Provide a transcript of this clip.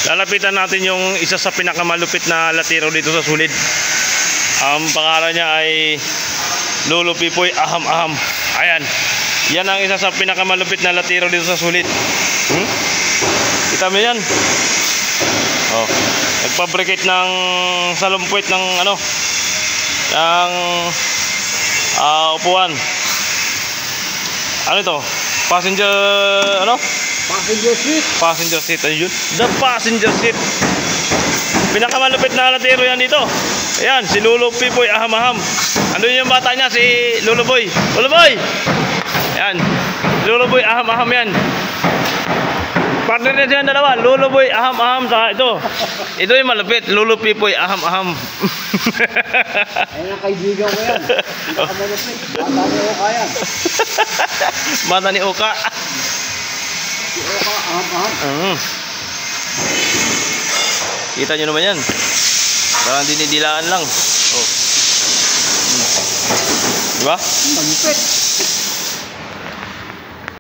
Lalapitan natin yung isa sa pinakamalupit na latiro dito sa Sulid. Ang pangalan niya ay Lolo Pipoy Aham-Aham. Ayan. Yan ang isa sa pinakamalupit na latiro dito sa Sulid. Kita mo yan? Oh, nagpabricate ng salumpwet ng ano, ng upuan. Ano ito? Passenger ano? Passenger seat. Passenger seat, ayun. The passenger seat. Pinakamalupit na latiro yan dito. Ayan, si Lolo Pipoy Aham-Aham. Ano yung bata niya? Si Lolo Boy. Lolo Boy! Ayan, Lolo Boy Aham-Aham yan. Partner na siya dalawa. Lolo Boy Aham-Aham sa ito. Ito yung malupit. Lolo Pipoy Aham-Aham. Ayun ang kaibigan ko yan. Pinakamalupit. Bata ni Oka yan. Bata ni Oka. Si Oka, aham-aham. Kita nyo naman yan. Parang dinidilaan lang. Oh. Diba? Malupit.